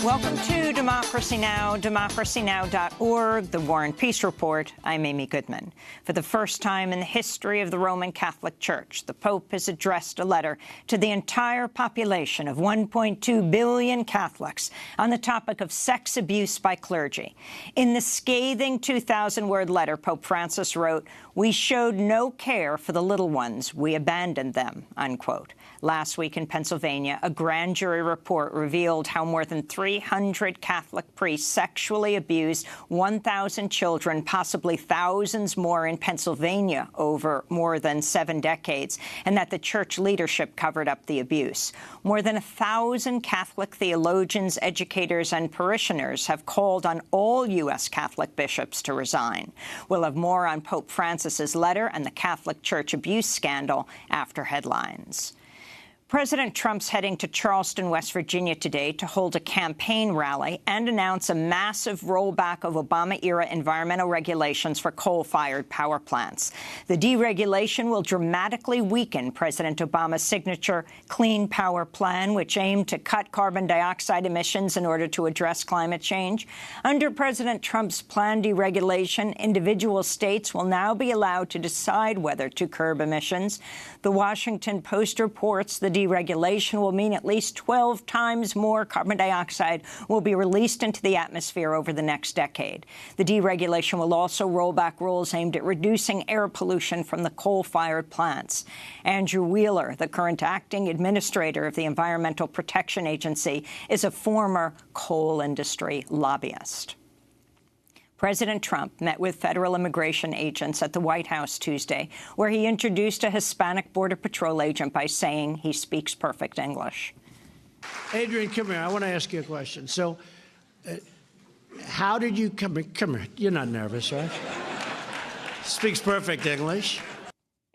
Welcome to Democracy Now!, democracynow.org, the War and Peace Report. I'm Amy Goodman. For the first time in the history of the Roman Catholic Church, the Pope has addressed a letter to the entire population of 1.2 billion Catholics on the topic of sex abuse by clergy. In the scathing 2,000-word letter, Pope Francis wrote, "We showed no care for the little ones. We abandoned them," unquote. Last week in Pennsylvania, a grand jury report revealed how more than 300 Catholic priests sexually abused 1,000 children, possibly thousands more in Pennsylvania over more than 7 decades, and that the church leadership covered up the abuse. More than 1,000 Catholic theologians, educators, and parishioners have called on all U.S. Catholic bishops to resign. We'll have more on Pope Francis's letter and the Catholic Church abuse scandal after headlines. President Trump's heading to Charleston, West Virginia today to hold a campaign rally and announce a massive rollback of Obama-era environmental regulations for coal-fired power plants. The deregulation will dramatically weaken President Obama's signature Clean Power Plan, which aimed to cut carbon dioxide emissions in order to address climate change. Under President Trump's planned deregulation, individual states will now be allowed to decide whether to curb emissions. The Washington Post reports the deregulation will mean at least 12 times more carbon dioxide will be released into the atmosphere over the next decade. The deregulation will also roll back rules aimed at reducing air pollution from the coal-fired plants. Andrew Wheeler, the current acting administrator of the Environmental Protection Agency, is a former coal industry lobbyist. President Trump met with federal immigration agents at the White House Tuesday, where he introduced a Hispanic Border Patrol agent by saying he speaks perfect English. Adrian, come here. I want to ask you a question. So, how did you come here? You're not nervous, right? Speaks perfect English.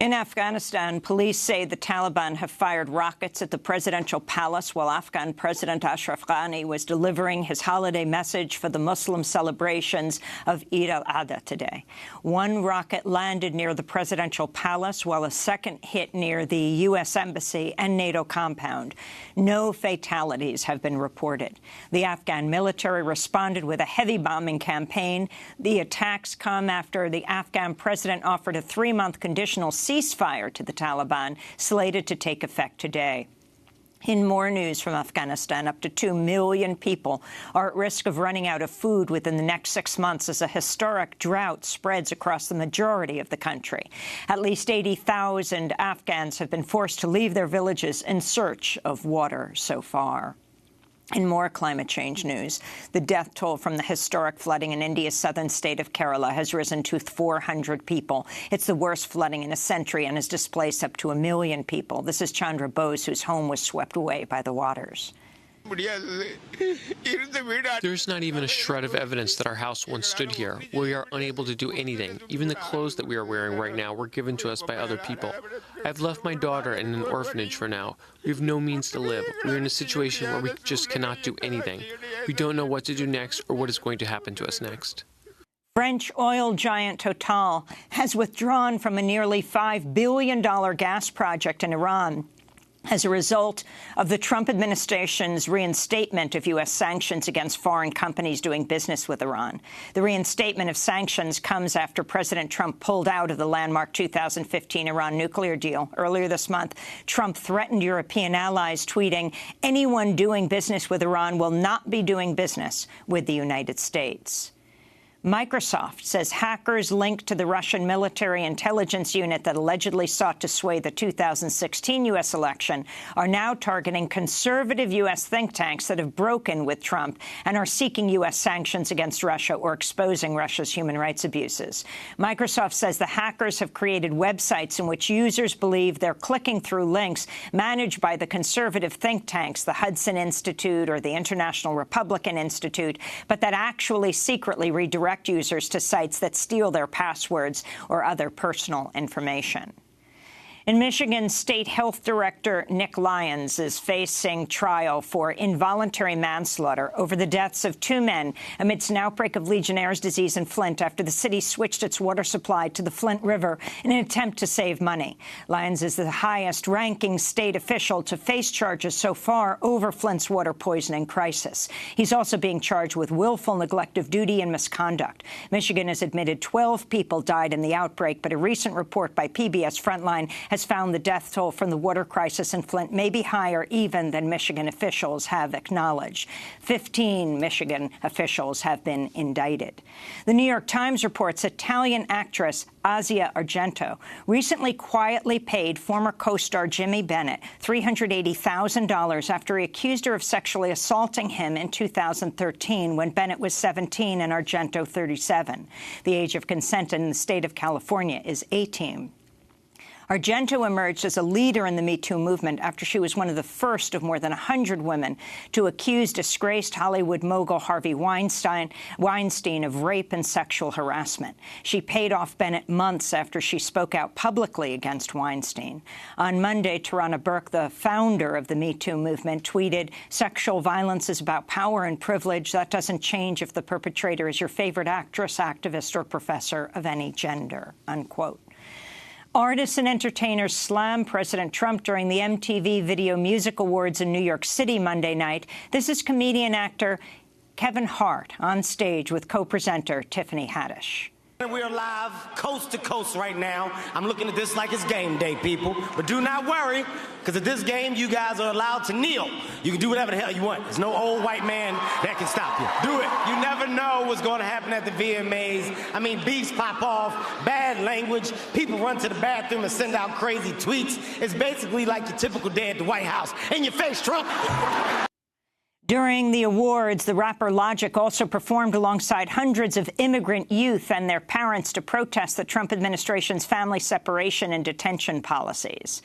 In Afghanistan, police say the Taliban have fired rockets at the presidential palace while Afghan President Ashraf Ghani was delivering his holiday message for the Muslim celebrations of Eid al-Adha today. One rocket landed near the presidential palace, while a second hit near the U.S. Embassy and NATO compound. No fatalities have been reported. The Afghan military responded with a heavy bombing campaign. The attacks come after the Afghan president offered a 3-month conditional ceasefire to the Taliban, slated to take effect today. In more news from Afghanistan, up to 2 million people are at risk of running out of food within the next 6 months as a historic drought spreads across the majority of the country. At least 80,000 Afghans have been forced to leave their villages in search of water so far. In more climate change news, the death toll from the historic flooding in India's southern state of Kerala has risen to 400 people. It's the worst flooding in a century and has displaced up to 1 million people. This is Chandra Bose, whose home was swept away by the waters. There's not even a shred of evidence that our house once stood here. We are unable to do anything. Even the clothes that we are wearing right now were given to us by other people. I've left my daughter in an orphanage for now. We have no means to live. We're in a situation where we just cannot do anything. We don't know what to do next or what is going to happen to us next. French oil giant Total has withdrawn from a nearly $5 billion gas project in Iran as a result of the Trump administration's reinstatement of U.S. sanctions against foreign companies doing business with Iran. The reinstatement of sanctions comes after President Trump pulled out of the landmark 2015 Iran nuclear deal. Earlier this month, Trump threatened European allies, tweeting, "Anyone doing business with Iran will not be doing business with the United States." Microsoft says hackers linked to the Russian military intelligence unit that allegedly sought to sway the 2016 U.S. election are now targeting conservative U.S. think tanks that have broken with Trump and are seeking U.S. sanctions against Russia or exposing Russia's human rights abuses. Microsoft says the hackers have created websites in which users believe they're clicking through links managed by the conservative think tanks, the Hudson Institute or the International Republican Institute, but that actually secretly redirect users to sites that steal their passwords or other personal information. In Michigan, State Health Director Nick Lyons is facing trial for involuntary manslaughter over the deaths of 2 men amidst an outbreak of Legionnaire's disease in Flint after the city switched its water supply to the Flint River in an attempt to save money. Lyons is the highest-ranking state official to face charges so far over Flint's water poisoning crisis. He's also being charged with willful neglect of duty and misconduct. Michigan has admitted 12 people died in the outbreak, but a recent report by PBS Frontline has found the death toll from the water crisis in Flint may be higher even than Michigan officials have acknowledged. 15 Michigan officials have been indicted. The New York Times reports Italian actress Asya Argento recently quietly paid former co-star Jimmy Bennett $380,000 after he accused her of sexually assaulting him in 2013 when Bennett was 17 and Argento 37. The age of consent in the state of California is 18. Argento emerged as a leader in the Me Too movement after she was one of the first of more than 100 women to accuse disgraced Hollywood mogul Harvey Weinstein of rape and sexual harassment. She paid off Bennett months after she spoke out publicly against Weinstein. On Monday, Tarana Burke, the founder of the Me Too movement, tweeted, "Sexual violence is about power and privilege. That doesn't change if the perpetrator is your favorite actress, activist, or professor of any gender," unquote. Artists and entertainers slammed President Trump during the MTV Video Music Awards in New York City Monday night. This is comedian-actor Kevin Hart on stage with co-presenter Tiffany Haddish. We're live coast to coast right now. I'm looking at this like it's game day, people. But do not worry, because at this game, you guys are allowed to kneel. You can do whatever the hell you want. There's no old white man that can stop you. Do it. You never know what's going to happen at the VMAs. I mean, beefs pop off, bad language, people run to the bathroom and send out crazy tweets. It's basically like your typical day at the White House. In your face, Trump. During the awards, the rapper Logic also performed alongside hundreds of immigrant youth and their parents to protest the Trump administration's family separation and detention policies.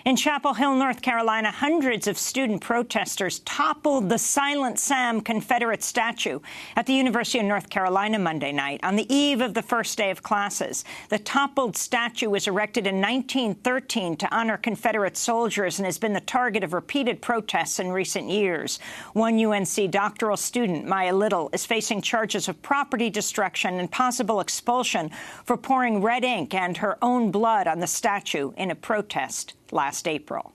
In Chapel Hill, North Carolina, hundreds of student protesters toppled the Silent Sam Confederate statue at the University of North Carolina Monday night on the eve of the first day of classes. The toppled statue was erected in 1913 to honor Confederate soldiers and has been the target of repeated protests in recent years. One UNC doctoral student, Maya Little, is facing charges of property destruction and possible expulsion for pouring red ink and her own blood on the statue in a protest last April.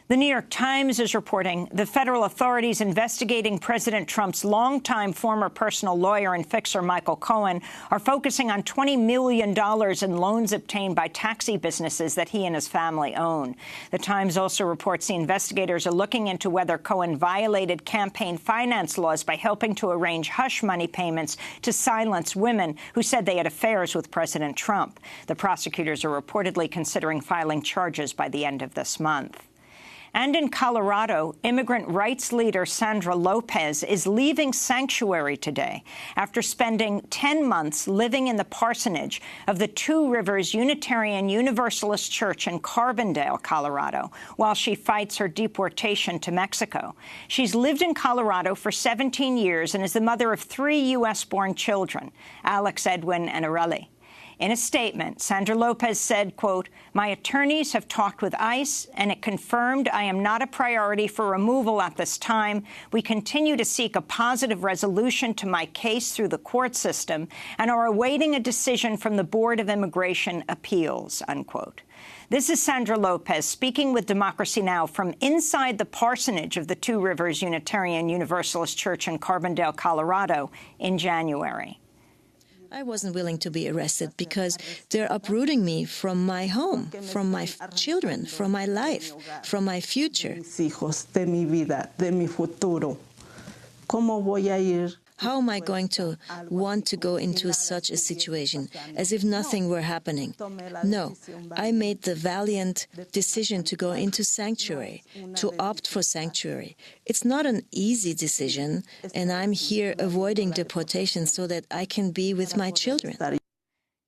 The New York Times is reporting the federal authorities investigating President Trump's longtime former personal lawyer and fixer Michael Cohen are focusing on $20 million in loans obtained by taxi businesses that he and his family own. The Times also reports the investigators are looking into whether Cohen violated campaign finance laws by helping to arrange hush money payments to silence women who said they had affairs with President Trump. The prosecutors are reportedly considering filing charges by the end of this month. And in Colorado, immigrant rights leader Sandra Lopez is leaving sanctuary today after spending 10 months living in the parsonage of the Two Rivers Unitarian Universalist Church in Carbondale, Colorado, while she fights her deportation to Mexico. She's lived in Colorado for 17 years and is the mother of 3 U.S.-born children, Alex, Edwin, and Areli. In a statement, Sandra Lopez said, quote, "My attorneys have talked with ICE, and it confirmed I am not a priority for removal at this time. We continue to seek a positive resolution to my case through the court system and are awaiting a decision from the Board of Immigration Appeals," unquote. This is Sandra Lopez speaking with Democracy Now! From inside the parsonage of the Two Rivers Unitarian Universalist Church in Carbondale, Colorado, in January. I wasn't willing to be arrested because they're uprooting me from my home, from my children, from my life, from my future. How am I going to want to go into such a situation as if nothing were happening? No, I made the valiant decision to go into sanctuary, to opt for sanctuary. It's not an easy decision, and I'm here avoiding deportation so that I can be with my children.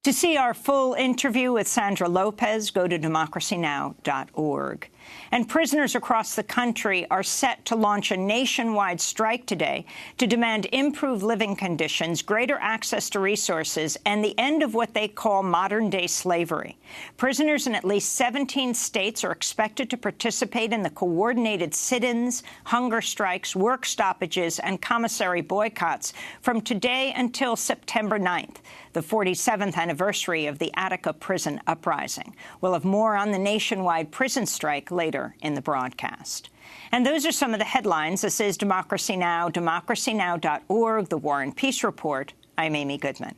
To see our full interview with Sandra Lopez, go to democracynow.org. And prisoners across the country are set to launch a nationwide strike today to demand improved living conditions, greater access to resources, and the end of what they call modern-day slavery. Prisoners in at least 17 states are expected to participate in the coordinated sit-ins, hunger strikes, work stoppages, and commissary boycotts from today until September 9th, the 47th anniversary of the Attica prison uprising. We'll have more on the nationwide prison strike later in the broadcast. And those are some of the headlines. This is Democracy Now!, democracynow.org, The War and Peace Report. I'm Amy Goodman.